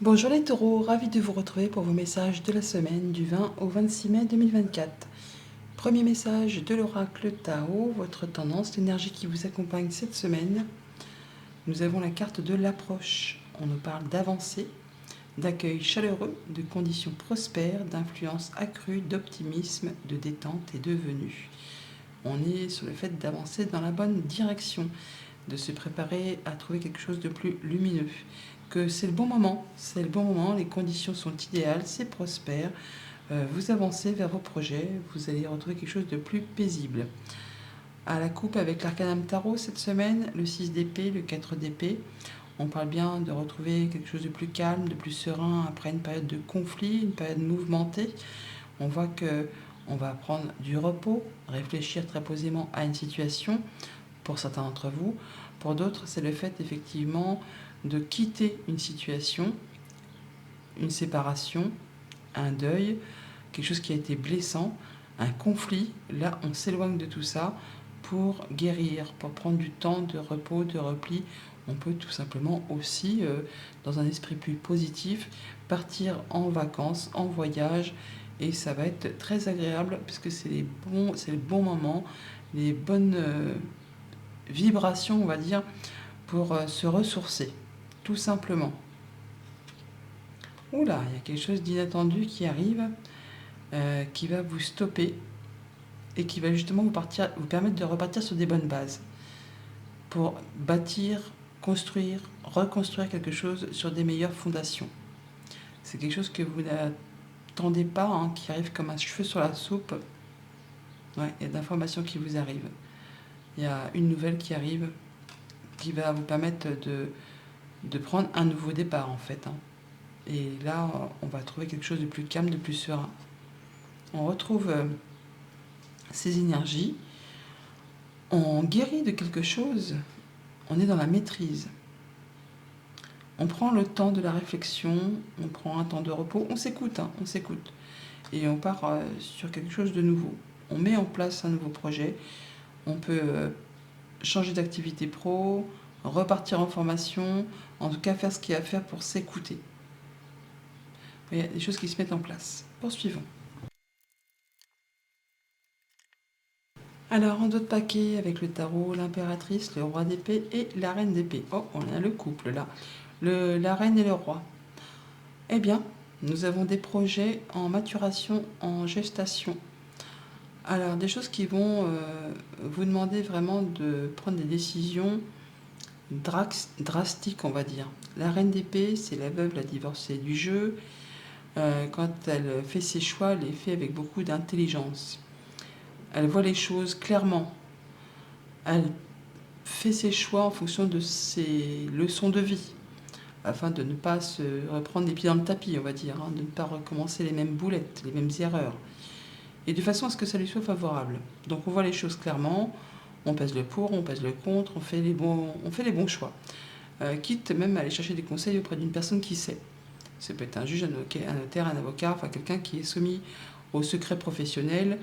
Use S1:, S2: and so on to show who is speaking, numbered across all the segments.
S1: Bonjour les taureaux, ravi de vous retrouver pour vos messages de la semaine du 20 au 26 mai 2024. Premier message de l'oracle Tao, votre tendance, l'énergie qui vous accompagne cette semaine. Nous avons la carte de l'approche. On nous parle d'avancée, d'accueil chaleureux, de conditions prospères, d'influence accrue, d'optimisme, de détente et de venue. On est sur le fait d'avancer dans la bonne direction, de se préparer à trouver quelque chose de plus lumineux. Que c'est le bon moment, les conditions sont idéales, c'est prospère, vous avancez vers vos projets, vous allez retrouver quelque chose de plus paisible. À la coupe avec l'Arcanum Tarot cette semaine, le 6 d'épée, le 4 d'épée, on parle bien de retrouver quelque chose de plus calme, de plus serein après une période de conflit, une période mouvementée. On voit que on va prendre du repos, réfléchir très posément à une situation, pour certains d'entre vous. Pour d'autres, c'est le fait effectivement de quitter une situation, une séparation, un deuil, quelque chose qui a été blessant, un conflit. Là, on s'éloigne de tout ça pour guérir, pour prendre du temps de repos, de repli. On peut tout simplement aussi, dans un esprit plus positif, partir en vacances, en voyage, et ça va être très agréable puisque c'est le bon moment, les bonnes vibrations, on va dire, pour se ressourcer, tout simplement. Oula, il y a quelque chose d'inattendu qui arrive, qui va vous stopper et qui va justement vous permettre de repartir sur des bonnes bases pour bâtir, construire, reconstruire quelque chose sur des meilleures fondations. C'est quelque chose que vous n'attendez pas, hein, qui arrive comme un cheveu sur la soupe. Ouais, il y a d'informations qui vous arrivent. Il y a une nouvelle qui arrive qui va vous permettre de prendre un nouveau départ en fait, hein. Et là, on va trouver quelque chose de plus calme, de plus serein. On retrouve ces énergies, on guérit de quelque chose, on est dans la maîtrise. On prend le temps de la réflexion, on prend un temps de repos, on s'écoute, hein, on s'écoute. Et on part sur quelque chose de nouveau. On met en place un nouveau projet, on peut changer d'activité pro, repartir en formation, en tout cas faire ce qu'il y a à faire pour s'écouter. Il y a des choses qui se mettent en place. Poursuivons. Alors, en d'autres paquets, avec le tarot, l'impératrice, le roi d'épée et la reine d'épée. Oh, on a le couple là. La reine et le roi. Eh bien, nous avons des projets en maturation, en gestation. Alors, des choses qui vont vous demander vraiment de prendre des décisions drastiques, on va dire. La reine d'épée, c'est la veuve, la divorcée du jeu. Quand elle fait ses choix, elle les fait avec beaucoup d'intelligence. Elle voit les choses clairement. Elle fait ses choix en fonction de ses leçons de vie, afin de ne pas se reprendre les pieds dans le tapis, on va dire, hein, de ne pas recommencer les mêmes boulettes, les mêmes erreurs, et de façon à ce que ça lui soit favorable. Donc on voit les choses clairement, on pèse le pour, on pèse le contre, on fait les bons choix. Quitte même à aller chercher des conseils auprès d'une personne qui sait. Ça peut être un juge, un notaire, un avocat, enfin quelqu'un qui est soumis au secret professionnel,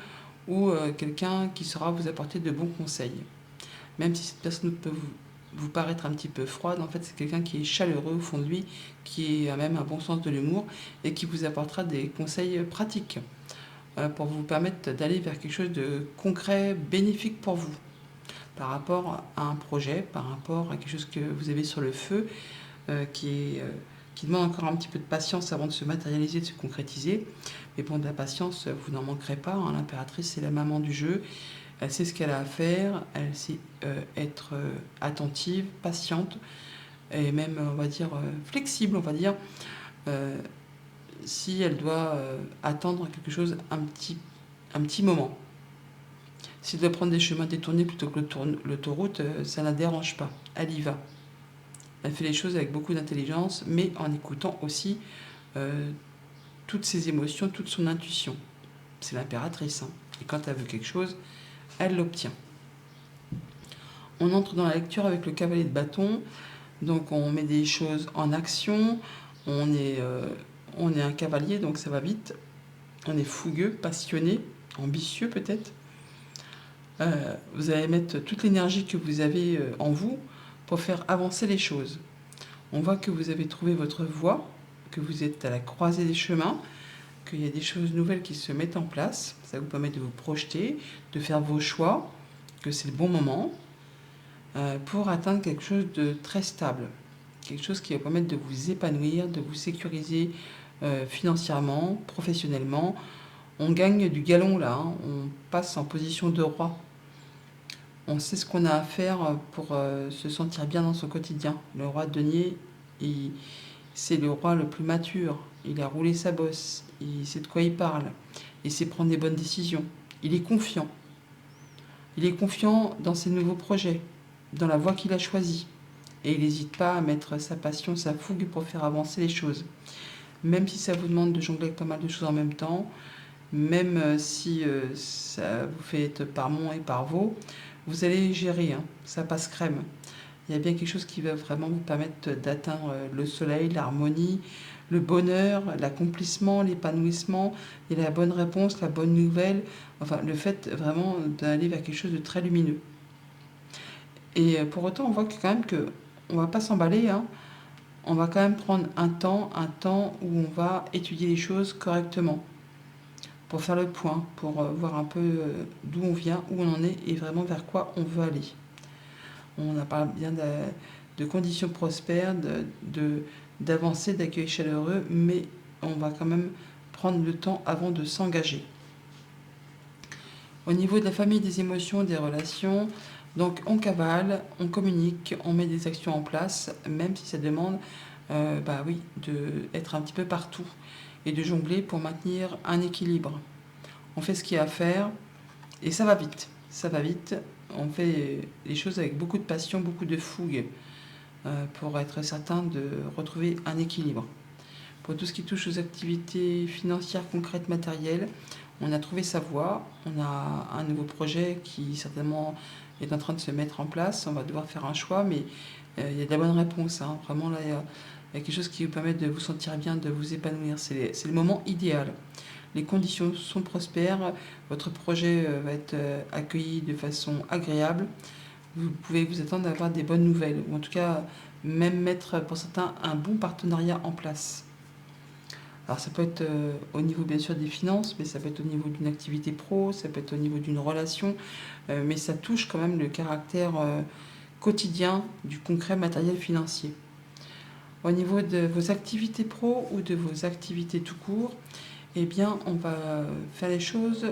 S1: ou quelqu'un qui saura vous apporter de bons conseils. Même si cette personne peut vous paraître un petit peu froide, en fait c'est quelqu'un qui est chaleureux au fond de lui, qui a même un bon sens de l'humour et qui vous apportera des conseils pratiques pour vous permettre d'aller vers quelque chose de concret, bénéfique pour vous, par rapport à un projet, par rapport à quelque chose que vous avez sur le feu, qui demande encore un petit peu de patience avant de se matérialiser, de se concrétiser. Mais bon, de la patience, vous n'en manquerez pas, hein. L'impératrice, c'est la maman du jeu. Elle sait ce qu'elle a à faire, elle sait être attentive, patiente, et même, on va dire, flexible, on va dire, si elle doit attendre quelque chose un petit moment. Si elle doit prendre des chemins détournés plutôt que l'autoroute, ça ne la dérange pas. Elle y va. Elle fait les choses avec beaucoup d'intelligence, mais en écoutant aussi toutes ses émotions, toute son intuition. C'est l'impératrice, hein. Et quand elle veut quelque chose, elle l'obtient. On entre dans la lecture avec le cavalier de bâton. Donc on met des choses en action. On est un cavalier, donc ça va vite. On est fougueux, passionné, ambitieux peut-être. Vous allez mettre toute l'énergie que vous avez en vous pour faire avancer les choses. On voit que vous avez trouvé votre voie. que vous êtes à la croisée des chemins, qu'il y a des choses nouvelles qui se mettent en place. Ça vous permet de vous projeter, de faire vos choix, que c'est le bon moment pour atteindre quelque chose de très stable. Quelque chose qui va permettre de vous épanouir, de vous sécuriser financièrement, professionnellement. On gagne du galon là, hein. On passe en position de roi. On sait ce qu'on a à faire pour se sentir bien dans son quotidien. Le roi de denier, c'est le roi le plus mature. Il a roulé sa bosse, il sait de quoi il parle, il sait prendre des bonnes décisions. Il est confiant. Il est confiant dans ses nouveaux projets, dans la voie qu'il a choisie. Et il n'hésite pas à mettre sa passion, sa fougue pour faire avancer les choses. Même si ça vous demande de jongler avec pas mal de choses en même temps, même si ça vous fait être par Mont et par Vaux, vous allez gérer, hein, ça passe crème. Il y a bien quelque chose qui va vraiment vous permettre d'atteindre le soleil, l'harmonie, le bonheur, l'accomplissement, l'épanouissement et la bonne réponse, la bonne nouvelle. Enfin, le fait vraiment d'aller vers quelque chose de très lumineux. Et pour autant, on voit quand même que on ne va pas s'emballer, hein. On va quand même prendre un temps où on va étudier les choses correctement pour faire le point, pour voir un peu d'où on vient, où on en est et vraiment vers quoi on veut aller. On a parlé bien de conditions prospères, d'avancées, d'accueil chaleureux, mais on va quand même prendre le temps avant de s'engager. Au niveau de la famille, des émotions, des relations, donc on cavale, on communique, on met des actions en place, même si ça demande d'être un petit peu partout et de jongler pour maintenir un équilibre. On fait ce qu'il y a à faire et ça va vite. Ça va vite. On fait les choses avec beaucoup de passion, beaucoup de fougue pour être certain de retrouver un équilibre. Pour tout ce qui touche aux activités financières, concrètes, matérielles, on a trouvé sa voie. On a un nouveau projet qui certainement est en train de se mettre en place. On va devoir faire un choix, mais il y a de la bonne réponse, hein. Vraiment, là, il y a quelque chose qui vous permet de vous sentir bien, de vous épanouir. C'est le moment idéal. Les conditions sont prospères, votre projet va être accueilli de façon agréable. Vous pouvez vous attendre à avoir des bonnes nouvelles, ou en tout cas même mettre pour certains un bon partenariat en place. Alors ça peut être au niveau bien sûr des finances, mais ça peut être au niveau d'une activité pro, ça peut être au niveau d'une relation, mais ça touche quand même le caractère quotidien du concret matériel financier. Au niveau de vos activités pro ou de vos activités tout court, eh bien on va faire les choses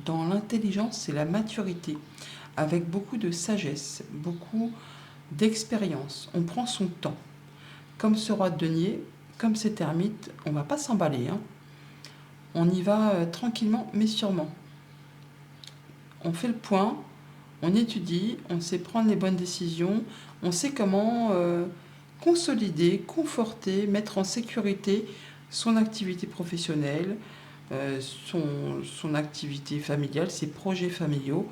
S1: dans l'intelligence et la maturité, avec beaucoup de sagesse, beaucoup d'expérience. On prend son temps. Comme ce roi de denier, comme cet ermite, on ne va pas s'emballer, hein. On y va tranquillement mais sûrement. On fait le point, on étudie, on sait prendre les bonnes décisions, on sait comment consolider, conforter, mettre en sécurité son activité professionnelle, son activité familiale, ses projets familiaux.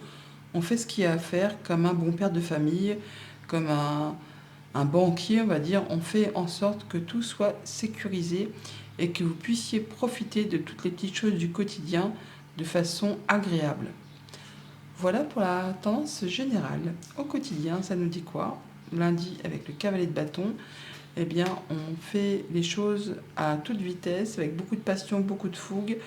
S1: On fait ce qu'il y a à faire comme un bon père de famille, comme un banquier, on va dire. On fait en sorte que tout soit sécurisé et que vous puissiez profiter de toutes les petites choses du quotidien de façon agréable. Voilà pour la tendance générale. Au quotidien, ça nous dit quoi? Lundi, avec le cavalier de bâton, eh bien, on fait les choses à toute vitesse, avec beaucoup de passion, beaucoup de fougue,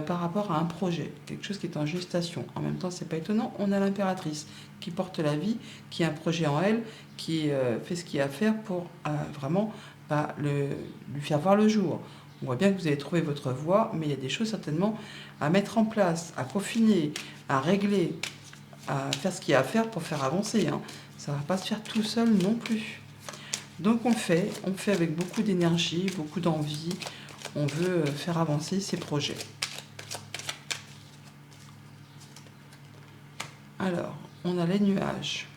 S1: par rapport à un projet, quelque chose qui est en gestation. En même temps, c'est pas étonnant, on a l'impératrice qui porte la vie, qui a un projet en elle, qui fait ce qu'il y a à faire pour vraiment lui faire voir le jour. On voit bien que vous avez trouvé votre voie, mais il y a des choses certainement à mettre en place, à peaufiner, à régler, à faire ce qu'il y a à faire pour faire avancer, hein. Ça ne va pas se faire tout seul non plus. Donc on fait avec beaucoup d'énergie, beaucoup d'envie. On veut faire avancer ces projets. Alors, on a les nuages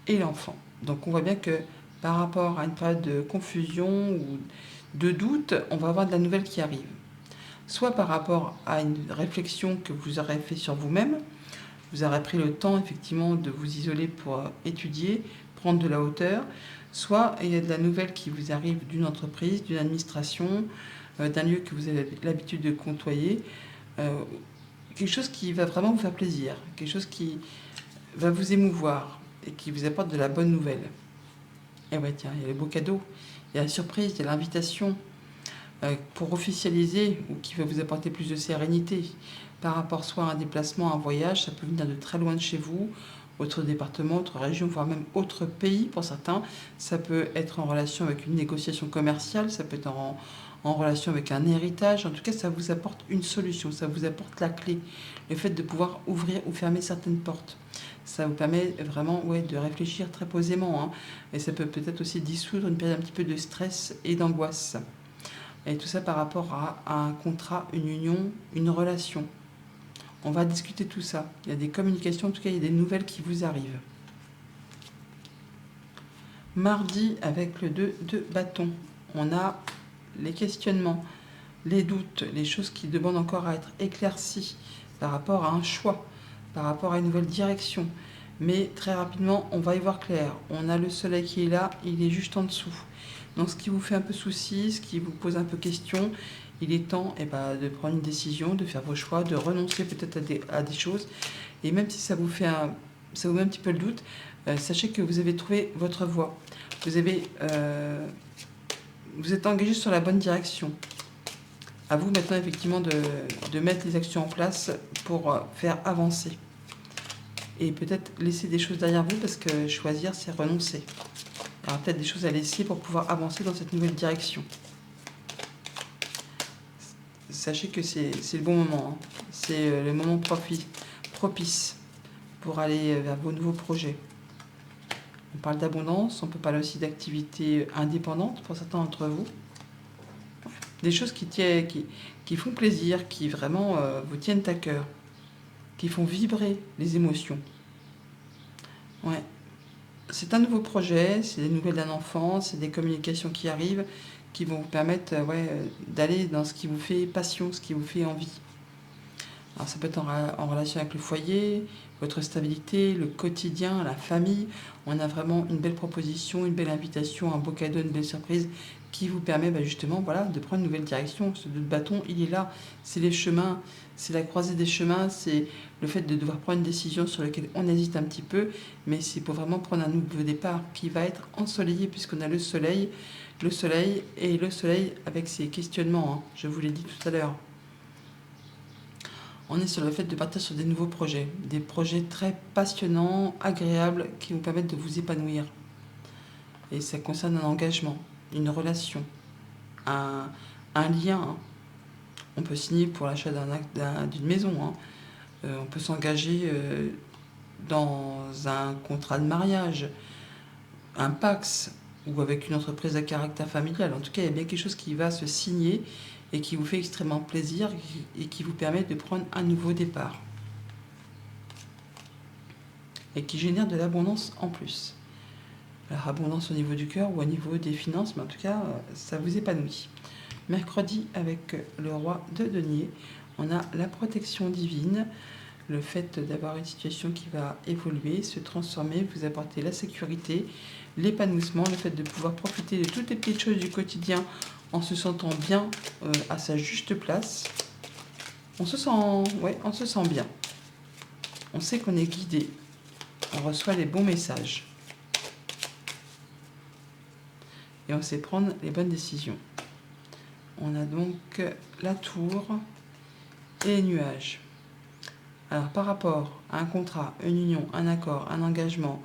S1: et l'enfant. Donc on voit bien que par rapport à une période de confusion ou de doute, on va avoir de la nouvelle qui arrive. Soit par rapport à une réflexion que vous aurez fait sur vous-même, vous aurez pris le temps effectivement de vous isoler pour étudier, prendre de la hauteur, soit il y a de la nouvelle qui vous arrive d'une entreprise, d'une administration, d'un lieu que vous avez l'habitude de côtoyer, quelque chose qui va vraiment vous faire plaisir, quelque chose qui va vous émouvoir et qui vous apporte de la bonne nouvelle. Et ouais, tiens, il y a le beau cadeau. il y a la surprise, il y a l'invitation pour officialiser ou qui va vous apporter plus de sérénité par rapport soit à un déplacement, à un voyage. Ça peut venir de très loin de chez vous, autre département, autre région, voire même autre pays pour certains. Ça peut être en relation avec une négociation commerciale, ça peut être en relation avec un héritage. En tout cas, ça vous apporte une solution, ça vous apporte la clé. Le fait de pouvoir ouvrir ou fermer certaines portes. Ça vous permet vraiment de réfléchir très posément. Hein. Et ça peut peut-être aussi dissoudre une période un petit peu de stress et d'angoisse. Et tout ça par rapport à un contrat, une union, une relation. On va discuter tout ça. Il y a des communications, en tout cas, il y a des nouvelles qui vous arrivent. Mardi, avec le 2 de bâton, on a les questionnements, les doutes, les choses qui demandent encore à être éclaircies par rapport à un choix, par rapport à une nouvelle direction. Mais très rapidement, on va y voir clair. On a le soleil qui est là, il est juste en dessous. Donc ce qui vous fait un peu souci, ce qui vous pose un peu question, il est temps de prendre une décision, de faire vos choix, de renoncer peut-être à des choses. Et même si ça vous met un petit peu le doute, sachez que vous avez trouvé votre voie. Vous êtes engagé sur la bonne direction. À vous maintenant effectivement de mettre les actions en place pour faire avancer. Et peut-être laisser des choses derrière vous parce que choisir, c'est renoncer. Il y aura peut-être des choses à laisser pour pouvoir avancer dans cette nouvelle direction. Sachez que c'est le bon moment. Hein. C'est le moment propice pour aller vers vos nouveaux projets. On parle d'abondance, on peut parler aussi d'activités indépendantes pour certains d'entre vous. Des choses qui font plaisir, qui vraiment vous tiennent à cœur, qui font vibrer les émotions. Ouais. C'est un nouveau projet, c'est des nouvelles d'un enfant, c'est des communications qui arrivent, qui vont vous permettre d'aller dans ce qui vous fait passion, ce qui vous fait envie. Alors ça peut être en relation avec le foyer, votre stabilité, le quotidien, la famille. On a vraiment une belle proposition, une belle invitation, un beau cadeau, une belle surprise qui vous permet justement de prendre une nouvelle direction. Ce bâton, il est là. C'est les chemins, c'est la croisée des chemins, c'est le fait de devoir prendre une décision sur laquelle on hésite un petit peu, mais c'est pour vraiment prendre un nouveau départ qui va être ensoleillé puisqu'on a le soleil avec ses questionnements, hein, je vous l'ai dit tout à l'heure. On est sur le fait de partir sur des nouveaux projets, des projets très passionnants, agréables, qui vous permettent de vous épanouir. Et ça concerne un engagement, une relation, un lien. Hein. On peut signer pour l'achat d'une maison. Hein. On peut s'engager dans un contrat de mariage, un PACS, ou avec une entreprise à caractère familial. En tout cas, il y a bien quelque chose qui va se signer et qui vous fait extrêmement plaisir et qui vous permet de prendre un nouveau départ. Et qui génère de l'abondance en plus. Alors, abondance au niveau du cœur ou au niveau des finances, mais en tout cas, ça vous épanouit. Mercredi, avec le roi de denier, on a la protection divine, le fait d'avoir une situation qui va évoluer, se transformer, vous apporter la sécurité, l'épanouissement, le fait de pouvoir profiter de toutes les petites choses du quotidien en se sentant bien à sa juste place. On se sent bien. On sait qu'on est guidé. On reçoit les bons messages. Et on sait prendre les bonnes décisions. On a donc la tour et les nuages. Alors par rapport à un contrat, une union, un accord, un engagement,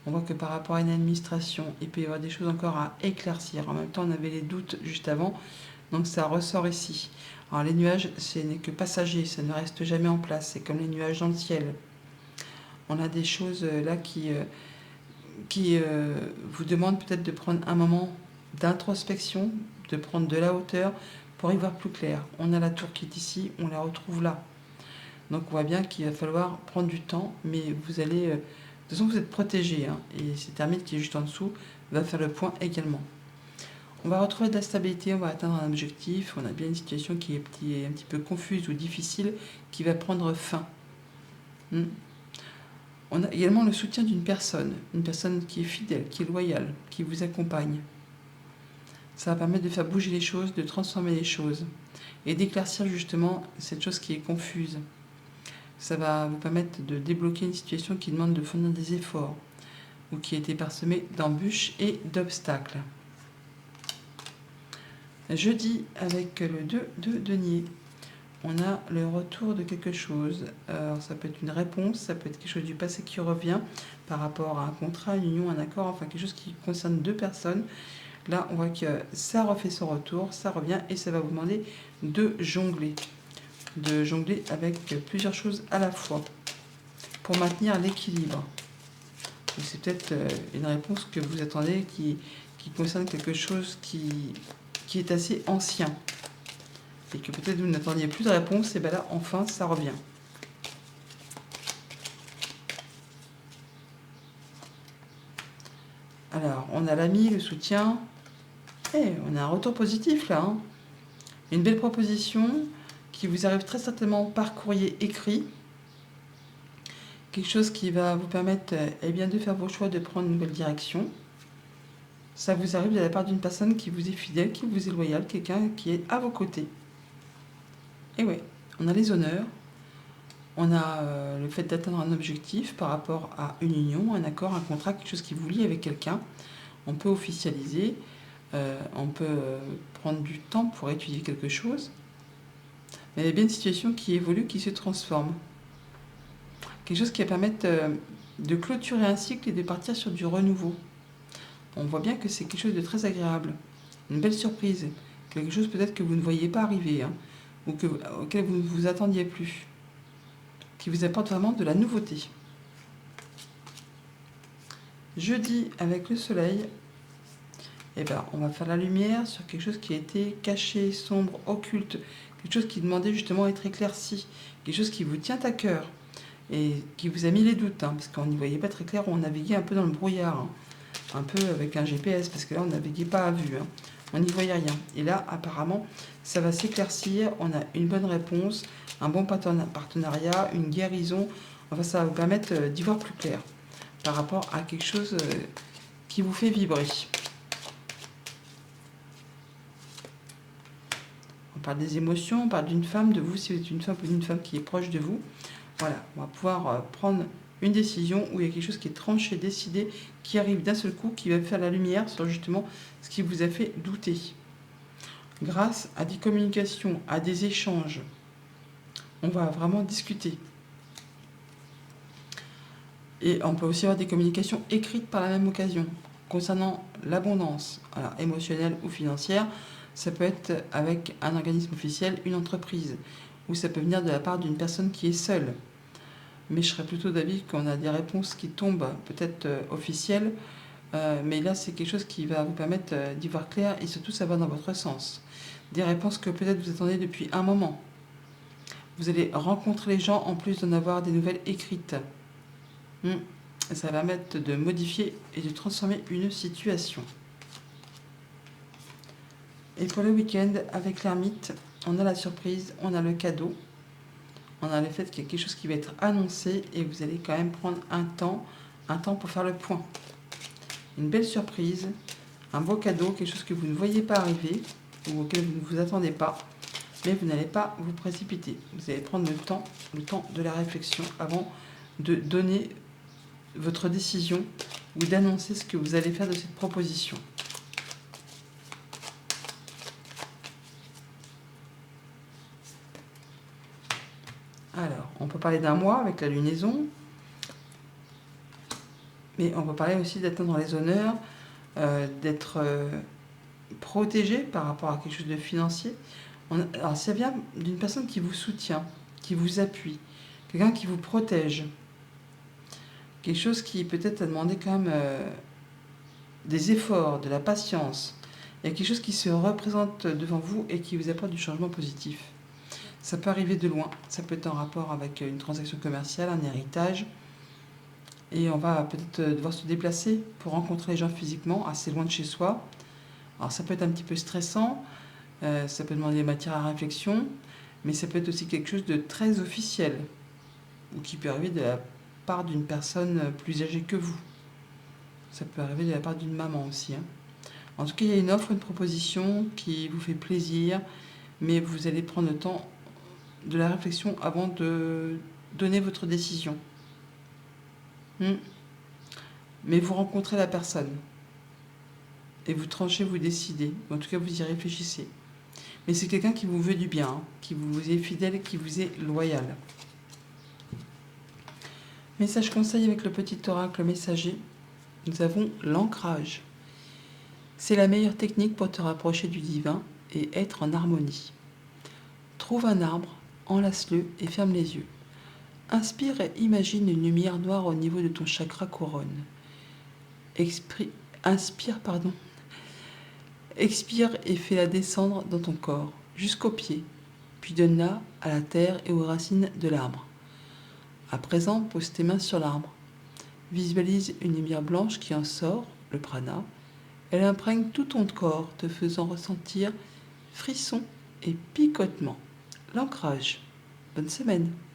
S1: on voit que par rapport à une administration, il peut y avoir des choses encore à éclaircir. En même temps, on avait les doutes juste avant, donc ça ressort ici. Alors les nuages, ce n'est que passager, ça ne reste jamais en place, c'est comme les nuages dans le ciel. On a des choses là qui vous demandent peut-être de prendre un moment d'introspection, de prendre de la hauteur pour y voir plus clair. On a la tour qui est ici, on la retrouve là. Donc on voit bien qu'il va falloir prendre du temps, mais vous allez... de toute façon, vous êtes protégé, hein, et cet ermite qui est juste en dessous va faire le point également. On va retrouver de la stabilité, on va atteindre un objectif, on a bien une situation qui est un petit peu confuse ou difficile, qui va prendre fin. On a également le soutien d'une personne qui est fidèle, qui est loyale, qui vous accompagne. Ça va permettre de faire bouger les choses, de transformer les choses, et d'éclaircir justement cette chose qui est confuse. Ça va vous permettre de débloquer une situation qui demande de fournir des efforts ou qui a été parsemée d'embûches et d'obstacles. Jeudi, avec le 2 de denier, on a le retour de quelque chose. Alors, ça peut être une réponse, ça peut être quelque chose du passé qui revient par rapport à un contrat, une union, un accord, enfin quelque chose qui concerne deux personnes. Là, on voit que ça refait son retour, ça revient et ça va vous demander de jongler. De jongler avec plusieurs choses à la fois pour maintenir l'équilibre. C'est peut-être une réponse que vous attendez qui concerne quelque chose qui est assez ancien. Et que peut-être vous n'attendiez plus de réponse, et bien là, enfin, ça revient. Alors, on a l'ami, le soutien, et on a un retour positif là. Une belle proposition qui vous arrive très certainement par courrier écrit. Quelque chose qui va vous permettre bien, de faire vos choix, de prendre une nouvelle direction. Ça vous arrive de la part d'une personne qui vous est fidèle, qui vous est loyale, quelqu'un qui est à vos côtés. Et oui, on a les honneurs, on a le fait d'atteindre un objectif par rapport à une union, un accord, un contrat, quelque chose qui vous lie avec quelqu'un. On peut officialiser, on peut prendre du temps pour étudier quelque chose. Mais il y a bien une situation qui évolue, qui se transforme. Quelque chose qui va permettre de clôturer un cycle et de partir sur du renouveau. On voit bien que c'est quelque chose de très agréable, une belle surprise, quelque chose peut-être que vous ne voyez pas arriver, ou auquel vous ne vous attendiez plus, qui vous apporte vraiment de la nouveauté. Jeudi, avec le soleil, on va faire la lumière sur quelque chose qui a été caché, sombre, occulte, quelque chose qui demandait justement à être éclairci, quelque chose qui vous tient à cœur et qui vous a mis les doutes, parce qu'on n'y voyait pas très clair, on naviguait un peu dans le brouillard, un peu avec un GPS, parce que là on naviguait pas à vue, on n'y voyait rien. Et là apparemment ça va s'éclaircir, on a une bonne réponse, un bon partenariat, une guérison, enfin ça va vous permettre d'y voir plus clair par rapport à quelque chose qui vous fait vibrer. On parle des émotions, on parle d'une femme, de vous si vous êtes une femme ou d'une femme qui est proche de vous. Voilà, on va pouvoir prendre une décision où il y a quelque chose qui est tranché, décidé, qui arrive d'un seul coup, qui va faire la lumière sur justement ce qui vous a fait douter. Grâce à des communications, à des échanges, on va vraiment discuter. Et on peut aussi avoir des communications écrites par la même occasion, concernant l'abondance, émotionnelle ou financière. Ça peut être avec un organisme officiel, une entreprise, ou ça peut venir de la part d'une personne qui est seule. Mais je serais plutôt d'avis qu'on a des réponses qui tombent peut-être officielles, mais là c'est quelque chose qui va vous permettre d'y voir clair et surtout ça va dans votre sens. Des réponses que peut-être vous attendez depuis un moment. Vous allez rencontrer les gens en plus d'en avoir des nouvelles écrites. Ça va permettre de modifier et de transformer une situation. Et pour le week-end, avec l'ermite, on a la surprise, on a le cadeau, on a le fait qu'il y a quelque chose qui va être annoncé et vous allez quand même prendre un temps pour faire le point. Une belle surprise, un beau cadeau, quelque chose que vous ne voyez pas arriver ou auquel vous ne vous attendez pas, mais vous n'allez pas vous précipiter. Vous allez prendre le temps de la réflexion avant de donner votre décision ou d'annoncer ce que vous allez faire de cette proposition. Alors, on peut parler d'un mois avec la lunaison, mais on peut parler aussi d'atteindre les honneurs, d'être protégé par rapport à quelque chose de financier. Alors, ça vient d'une personne qui vous soutient, qui vous appuie, quelqu'un qui vous protège. Quelque chose qui peut-être a demandé quand même des efforts, de la patience. Il y a quelque chose qui se représente devant vous et qui vous apporte du changement positif. Ça peut arriver de loin, ça peut être en rapport avec une transaction commerciale, un héritage. Et on va peut-être devoir se déplacer pour rencontrer les gens physiquement, assez loin de chez soi. Alors ça peut être un petit peu stressant, ça peut demander matière à réflexion, mais ça peut être aussi quelque chose de très officiel, ou qui peut arriver de la part d'une personne plus âgée que vous. Ça peut arriver de la part d'une maman aussi. En tout cas, il y a une offre, une proposition qui vous fait plaisir, mais vous allez prendre le temps de la réflexion avant de donner votre décision. Mais vous rencontrez la personne et vous tranchez, vous décidez. En tout cas, vous y réfléchissez. Mais c'est quelqu'un qui vous veut du bien, hein, qui vous est fidèle, qui vous est loyal. Message conseil avec le petit oracle messager. Nous avons l'ancrage. C'est la meilleure technique pour te rapprocher du divin et être en harmonie. Trouve un arbre, enlace-le et ferme les yeux. Inspire et imagine une lumière noire au niveau de ton chakra couronne. Expire et fais-la descendre dans ton corps, jusqu'aux pieds, puis donne-la à la terre et aux racines de l'arbre. À présent, pose tes mains sur l'arbre. Visualise une lumière blanche qui en sort, le prana. Elle imprègne tout ton corps, te faisant ressentir frissons et picotements. L'ancrage. Bonne semaine.